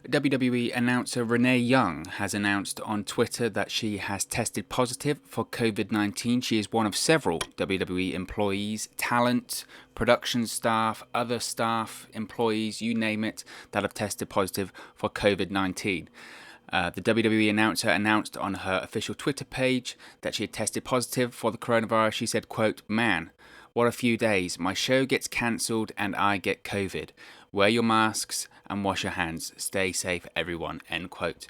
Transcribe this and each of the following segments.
WWE announcer Renee Young has announced on Twitter that she has tested positive for COVID-19. She is one of several WWE employees, talent, production staff, other staff, employees, you name it, that have tested positive for COVID-19. The WWE announcer announced on her official Twitter page that she had tested positive for the coronavirus. She said, quote, "Man, what a few days. My show gets cancelled and I get COVID. Wear your masks and wash your hands. Stay safe, everyone," end quote.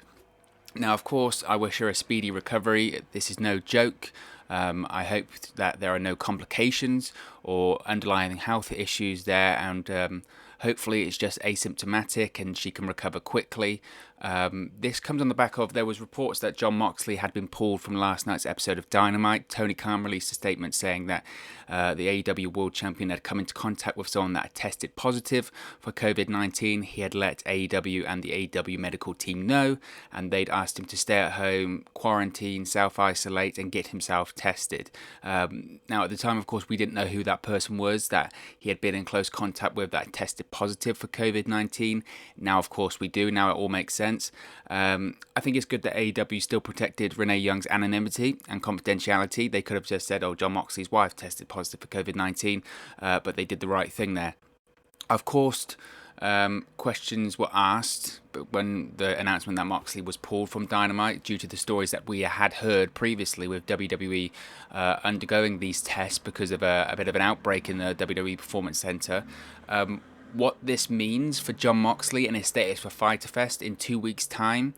Now, of course, I wish her a speedy recovery. This is no joke. I hope that there are no complications or underlying health issues there, and hopefully it's just asymptomatic and she can recover quickly. This comes on the back of, there was reports that Jon Moxley had been pulled from last night's episode of Dynamite. Tony Khan released a statement saying that the AEW World Champion had come into contact with someone that had tested positive for COVID-19. He had let AEW and the AEW medical team know, and they'd asked him to stay at home, quarantine, self-isolate, and get himself tested. Now, at the time, of course, we didn't know who that person was that he had been in close contact with that tested positive for COVID-19. Now, of course, we do. Now it all makes sense. I think it's good that AEW still protected Renee Young's anonymity and confidentiality. They could have just said, "Oh, Jon Moxley's wife tested positive for COVID-19," but they did the right thing there. Of course, questions were asked when the announcement that Moxley was pulled from Dynamite due to the stories that we had heard previously with WWE undergoing these tests because of a bit of an outbreak in the WWE Performance Center. What this means for Jon Moxley and his status for Fyter Fest in 2 weeks' time.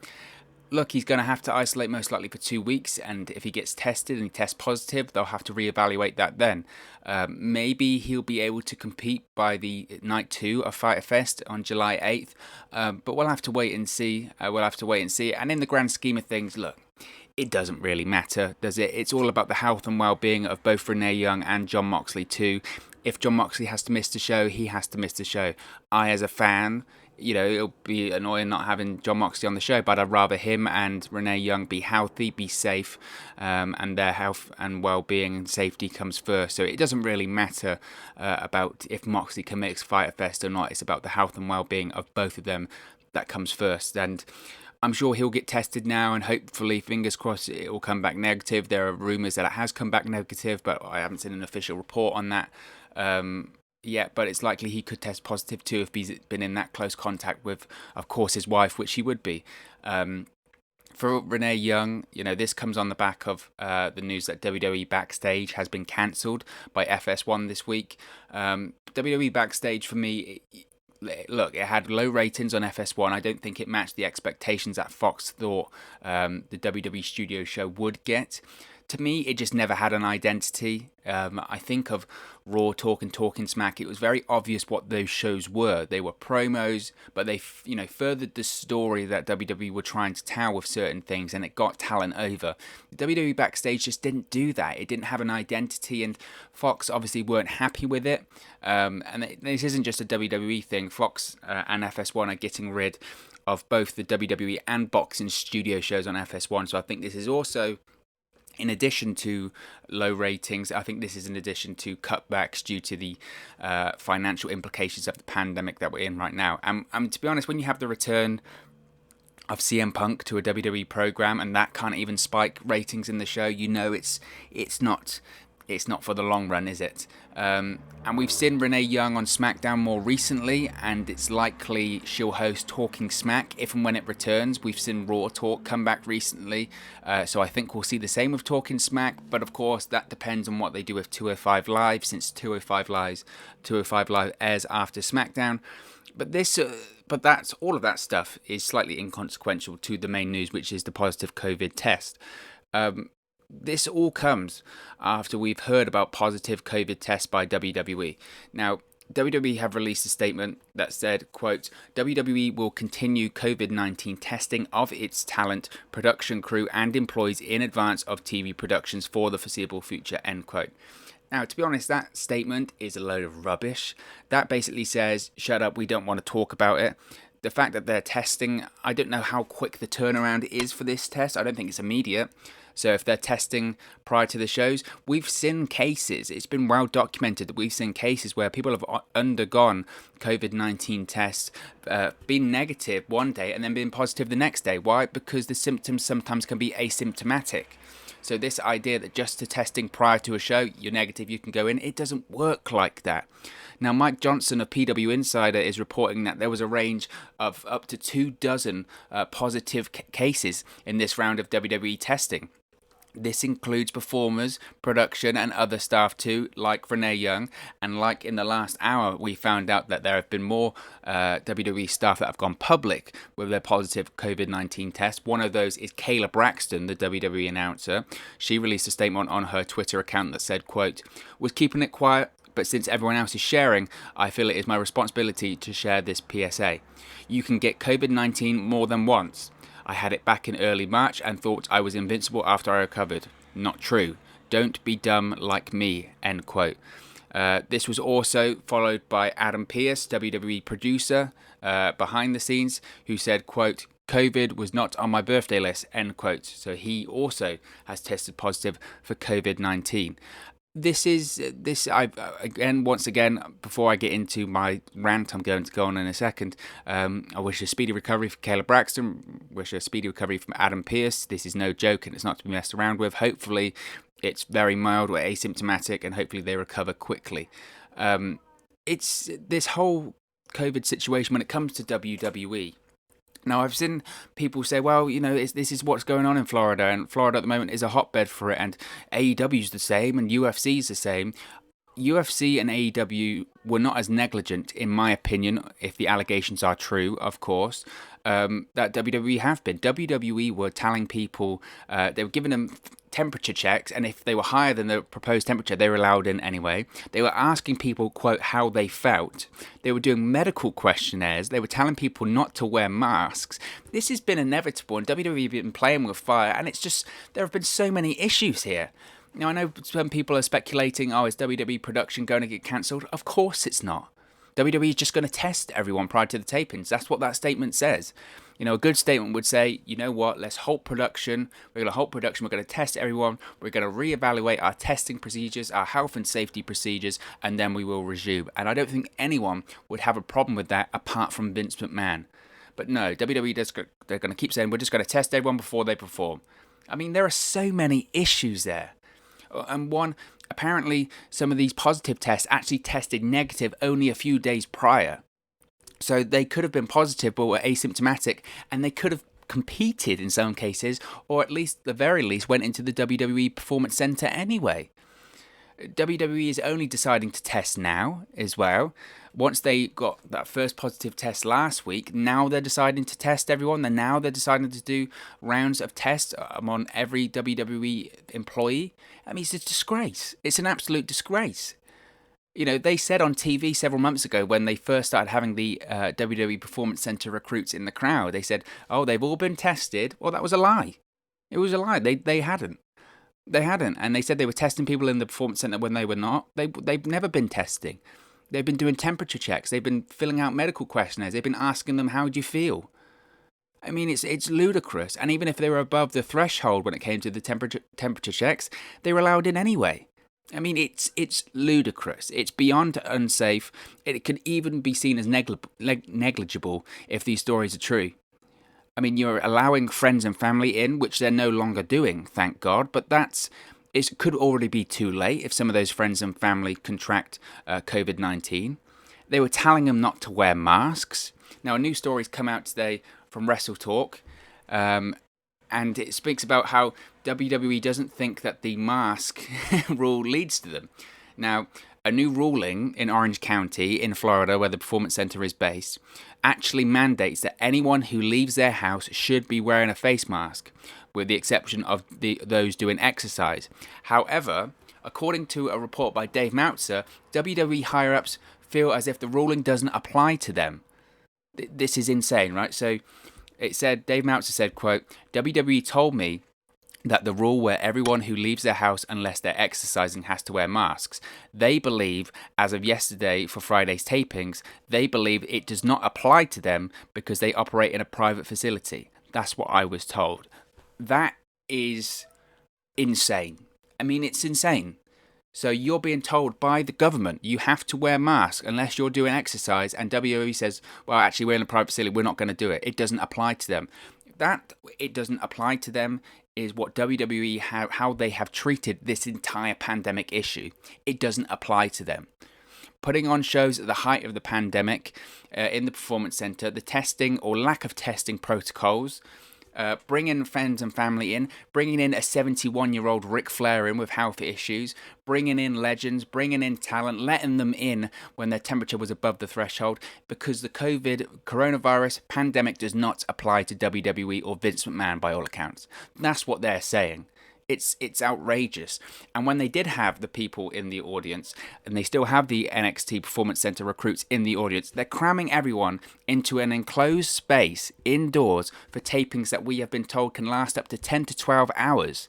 Look, he's going to have to isolate most likely for 2 weeks, and if he gets tested and he tests positive, they'll have to reevaluate that then. Maybe he'll be able to compete by the night 2 of Fyter Fest on July 8th, but we'll have to wait and see. And in the grand scheme of things, look, it doesn't really matter, does it? It's all about the health and well-being of both Renee Young and Jon Moxley too. If Jon Moxley has to miss the show, he has to miss the show. I, as a fan, it'll be annoying not having Jon Moxley on the show, but I'd rather him and Renee Young be healthy, be safe, and their health and well-being and safety comes first. So it doesn't really matter about if Moxley can make Fyter Fest or not. It's about the health and well-being of both of them that comes first. And I'm sure he'll get tested now, and hopefully, fingers crossed, it will come back negative. There are rumours that it has come back negative, but I haven't seen an official report on that yet. But it's likely he could test positive too if he's been in that close contact with, of course, his wife, which he would be. For Renee Young, this comes on the back of the news that WWE Backstage has been cancelled by FS1 this week. WWE Backstage, for me, look, it had low ratings on FS1. I don't think it matched the expectations that Fox thought the WWE studio show would get. To me, it just never had an identity. I think of Raw Talk and Talking Smack. It was very obvious what those shows were. They were promos, but they, furthered the story that WWE were trying to tell with certain things, and it got talent over. WWE Backstage just didn't do that. It didn't have an identity, and Fox obviously weren't happy with it. And this isn't just a WWE thing. Fox and FS1 are getting rid of both the WWE and boxing studio shows on FS1. So I think this is also, in addition to low ratings, I think this is in addition to cutbacks due to the financial implications of the pandemic that we're in right now. And to be honest, when you have the return of CM Punk to a WWE program and that can't even spike ratings in the show, it's not for the long run, is it? And we've seen Renee Young on SmackDown more recently, and it's likely she'll host Talking Smack if and when it returns. We've seen Raw Talk come back recently, so I think we'll see the same with Talking Smack, but of course that depends on what they do with 205 Live, since 205 Live airs after SmackDown. But that's all of that stuff is slightly inconsequential to the main news, which is the positive COVID test. This all comes after we've heard about positive COVID tests by WWE. Now, WWE have released a statement that said, quote, "WWE will continue COVID-19 testing of its talent, production crew, and employees in advance of TV productions for the foreseeable future," end quote. Now, to be honest, that statement is a load of rubbish. That basically says, shut up, we don't want to talk about it. the fact that they're testing, I don't know how quick the turnaround is for this test. I don't think it's immediate. So if they're testing prior to the shows, we've seen cases, it's been well documented that we've seen cases where people have undergone COVID-19 tests, been negative one day and then been positive the next day. Why? Because the symptoms sometimes can be asymptomatic. So this idea that just to testing prior to a show, you're negative, you can go in, it doesn't work like that. Now, Mike Johnson of PW Insider is reporting that there was a range of up to 24 positive cases in this round of WWE testing. This includes performers, production, and other staff too, like Renee Young. And like in the last hour, we found out that there have been more WWE staff that have gone public with their positive COVID-19 test. One of those is Kayla Braxton, the WWE announcer. She released a statement on her Twitter account that said, quote, "Was keeping it quiet, but since everyone else is sharing, I feel it is my responsibility to share this PSA. You can get COVID-19 more than once. I had it back in early March and thought I was invincible after I recovered. Not true. Don't be dumb like me," end quote. This was also followed by Adam Pearce, WWE producer, behind the scenes, who said, quote, "COVID was not on my birthday list," end quote. So he also has tested positive for COVID-19. Once again, before I get into my rant I'm going to go on in a second, I wish a speedy recovery for Kayla Braxton, wish a speedy recovery from Adam Pearce. This is no joke and it's not to be messed around with. Hopefully it's very mild or asymptomatic and hopefully they recover quickly. It's this whole COVID situation when it comes to WWE. Now, I've seen people say, well, this is what's going on in Florida, and Florida at the moment is a hotbed for it, and AEW's the same, and UFC's the same. UFC and AEW were not as negligent, in my opinion, if the allegations are true, of course, that WWE have been. WWE were telling people, they were giving them temperature checks, and if they were higher than the proposed temperature, they were allowed in anyway. They were asking people, quote, how they felt. They were doing medical questionnaires. They were telling people not to wear masks. This has been inevitable, and WWE have been playing with fire, and it's just, there have been so many issues here. Now, I know some people are speculating, is WWE production going to get cancelled? Of course it's not. WWE is just going to test everyone prior to the tapings. That's what that statement says. A good statement would say, you know what, let's halt production. We're going to halt production. We're going to test everyone. We're going to reevaluate our testing procedures, our health and safety procedures, and then we will resume. And I don't think anyone would have a problem with that apart from Vince McMahon. But no, WWE, they're going to keep saying, we're just going to test everyone before they perform. I mean, there are so many issues there. And one, apparently some of these positive tests actually tested negative only a few days prior. So they could have been positive but were asymptomatic, and they could have competed in some cases, or at least, the very least, went into the WWE Performance Center anyway. WWE is only deciding to test now as well. Once they got that first positive test last week, now they're deciding to test everyone. Now they're deciding to do rounds of tests on every WWE employee. I mean, it's a disgrace. It's an absolute disgrace. They said on TV several months ago when they first started having the WWE Performance Center recruits in the crowd, they said, they've all been tested. Well, that was a lie. It was a lie. They hadn't. They hadn't. And they said they were testing people in the Performance Center when they were not. They've never been testing. They've been doing temperature checks. They've been filling out medical questionnaires. They've been asking them, how do you feel? I mean, it's ludicrous. And even if they were above the threshold when it came to the temperature checks, they were allowed in anyway. I mean, it's ludicrous. It's beyond unsafe. It could even be seen as negligible if these stories are true. I mean, you're allowing friends and family in, which they're no longer doing, thank God. But it could already be too late if some of those friends and family contract COVID-19. They were telling them not to wear masks. Now, a new story's come out today from Wrestle Talk, and it speaks about how WWE doesn't think that the mask rule leads to them. Now, a new ruling in Orange County in Florida, where the Performance Center is based, actually mandates that anyone who leaves their house should be wearing a face mask, with the exception of those doing exercise. However, according to a report by Dave Meltzer, WWE higher-ups feel as if the ruling doesn't apply to them. This is insane, right? So it said, Dave Meltzer said, quote, WWE told me that the rule where everyone who leaves their house unless they're exercising has to wear masks, they believe, as of yesterday for Friday's tapings, they believe it does not apply to them because they operate in a private facility. That's what I was told. That is insane. I mean, it's insane. So you're being told by the government you have to wear masks unless you're doing exercise, and WWE says, well, actually, we're in a private facility, we're not going to do it. It doesn't apply to them. That it doesn't apply to them is what WWE, how they have treated this entire pandemic issue. It doesn't apply to them. Putting on shows at the height of the pandemic in the Performance Center, the testing or lack of testing protocols, bringing friends and family in, bringing in a 71-year-old Ric Flair in with health issues, bringing in legends, bringing in talent, letting them in when their temperature was above the threshold, because the coronavirus pandemic does not apply to WWE or Vince McMahon by all accounts. That's what they're saying. It's outrageous. And when they did have the people in the audience, and they still have the NXT Performance Center recruits in the audience, they're cramming everyone into an enclosed space indoors for tapings that we have been told can last up to 10 to 12 hours.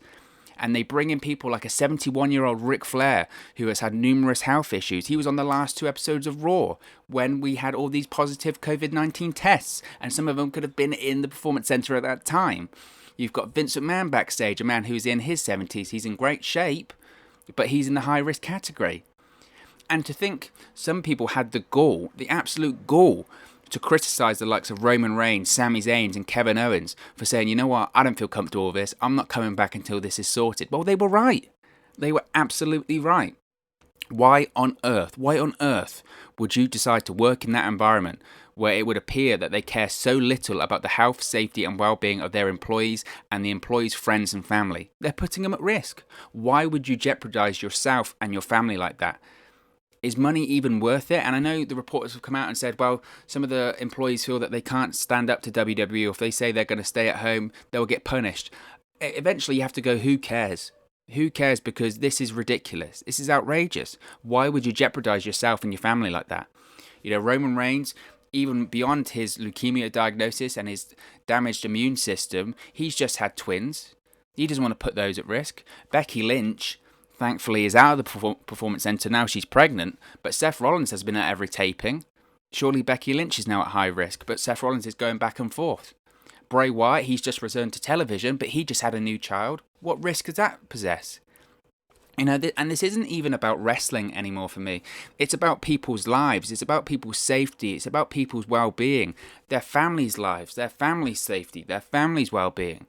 And they bring in people like a 71-year-old Ric Flair who has had numerous health issues. He was on the last 2 episodes of Raw when we had all these positive COVID-19 tests, and some of them could have been in the Performance Center at that time. You've got Vince McMahon backstage, a man who's in his 70s. He's in great shape, but he's in the high-risk category. And to think some people had the gall, the absolute gall, to criticise the likes of Roman Reigns, Sami Zayn and Kevin Owens for saying, you know what, I don't feel comfortable with this. I'm not coming back until this is sorted. Well, they were right. They were absolutely right. Why on earth would you decide to work in that environment where it would appear that they care so little about the health, safety and well-being of their employees and the employees' friends and family? They're putting them at risk. Why would you jeopardize yourself and your family like that? Is money even worth it? And I know the reporters have come out and said, well, some of the employees feel that they can't stand up to WWE, or if they say they're going to stay at home, they'll get punished. Eventually you have to go, who cares? Who cares? Because this is ridiculous. This is outrageous. Why would you jeopardize yourself and your family like that? You know, Roman Reigns, even beyond his leukemia diagnosis and his damaged immune system, he's just had twins. He doesn't want to put those at risk. Becky Lynch, thankfully, is out of the Performance Center now. She's pregnant, but Seth Rollins has been at every taping. Surely Becky Lynch is now at high risk, but Seth Rollins is going back and forth. Bray Wyatt, he's just returned to television, but he just had a new child. What risk does that possess? You know, and this isn't even about wrestling anymore for me. It's about people's lives. It's about people's safety. It's about people's well-being. Their families' lives, their families' safety, their families' well-being.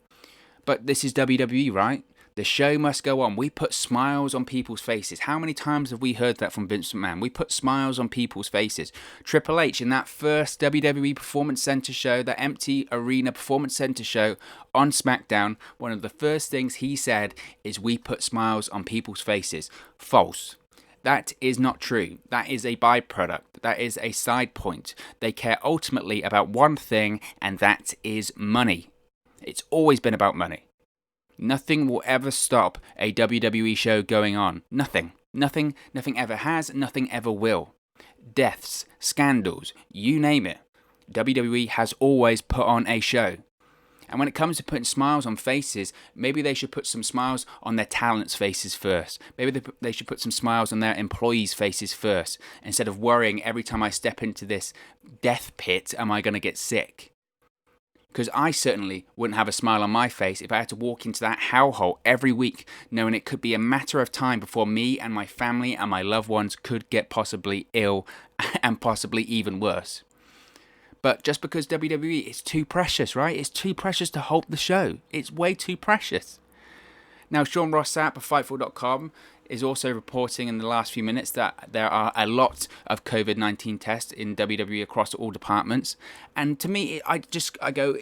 But this is WWE, right? The show must go on. We put smiles on people's faces. How many times have we heard that from Vince McMahon? We put smiles on people's faces. Triple H, in that first WWE Performance Center show, that empty arena Performance Center show on SmackDown, one of the first things he said is, we put smiles on people's faces. False. That is not true. That is a byproduct. That is a side point. They care ultimately about one thing, and that is money. It's always been about money. Nothing will ever stop a WWE show going on. Nothing. Nothing ever has, nothing ever will. Deaths, scandals, you name it. WWE has always put on a show. And when it comes to putting smiles on faces, maybe they should put some smiles on their talents' faces first. Maybe they should put some smiles on their employees' faces first, instead of worrying every time I step into this death pit, am I going to get sick? Because I certainly wouldn't have a smile on my face if I had to walk into that hellhole every week, knowing it could be a matter of time before me and my family and my loved ones could get possibly ill and possibly even worse. But just because WWE is too precious, right? It's too precious to halt the show. It's way too precious. Now, Sean Ross Sapp of Fightful.com is also reporting in the last few minutes that there are a lot of COVID-19 tests in WWE across all departments. And to me, I go,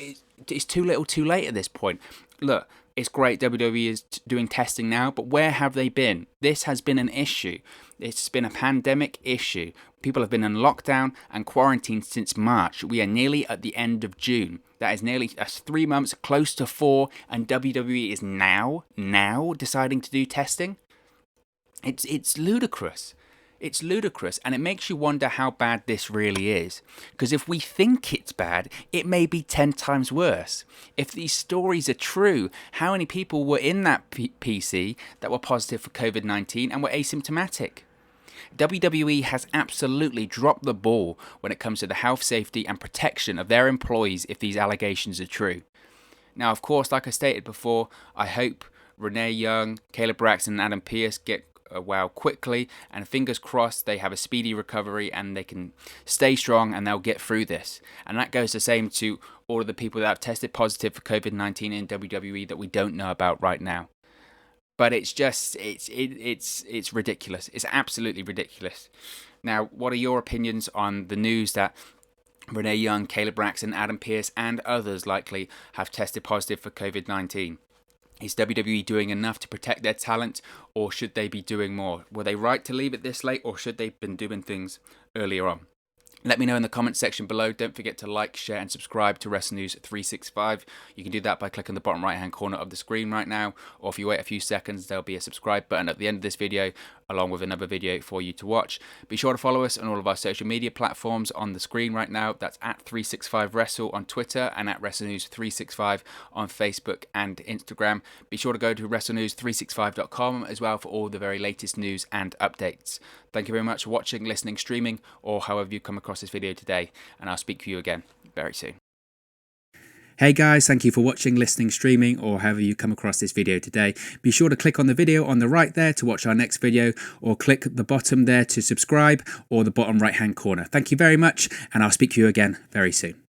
it's too little too late at this point. Look, it's great WWE is doing testing now, but where have they been? This has been an issue. It's been a pandemic issue. People have been in lockdown and quarantine since March. We are nearly at the end of June. That is nearly 3 months, close to 4, and WWE is now deciding to do testing. It's ludicrous. It's ludicrous, and it makes you wonder how bad this really is. Because if we think it's bad, it may be 10 times worse. If these stories are true, how many people were in that PC that were positive for COVID-19 and were asymptomatic? WWE has absolutely dropped the ball when it comes to the health, safety, and protection of their employees if these allegations are true. Now, of course, like I stated before, I hope Renee Young, Kayla Braxton, and Adam Pearce get well quickly, and fingers crossed they have a speedy recovery and they can stay strong and they'll get through this. And that goes the same to all of the people that have tested positive for COVID-19 in WWE that we don't know about right now. But it's just, it's ridiculous. It's absolutely ridiculous. Now, what are your opinions on the news that Renee Young, Kayla Braxton, Adam Pearce, and others likely have tested positive for COVID-19? Is WWE doing enough to protect their talent, or should they be doing more? Were they right to leave it this late, or should they have been doing things earlier on? Let me know in the comments section below. Don't forget to like, share, and subscribe to Wrestle News 365. You can do that by clicking the bottom right-hand corner of the screen right now, or if you wait a few seconds, there'll be a subscribe button at the end of this video, along with another video for you to watch. Be sure to follow us on all of our social media platforms on the screen right now. That's at 365Wrestle on Twitter and at Wrestle News 365 on Facebook and Instagram. Be sure to go to WrestleNews365.com as well for all the very latest news and updates. Thank you very much for watching, listening, streaming, or however you come across this video today, and I'll speak to you again very soon. Hey guys, thank you for watching, listening, streaming, or however you come across this video today. Be sure to click on the video on the right there to watch our next video, or click the bottom there to subscribe, or the bottom right hand corner. Thank you very much, and I'll speak to you again very soon.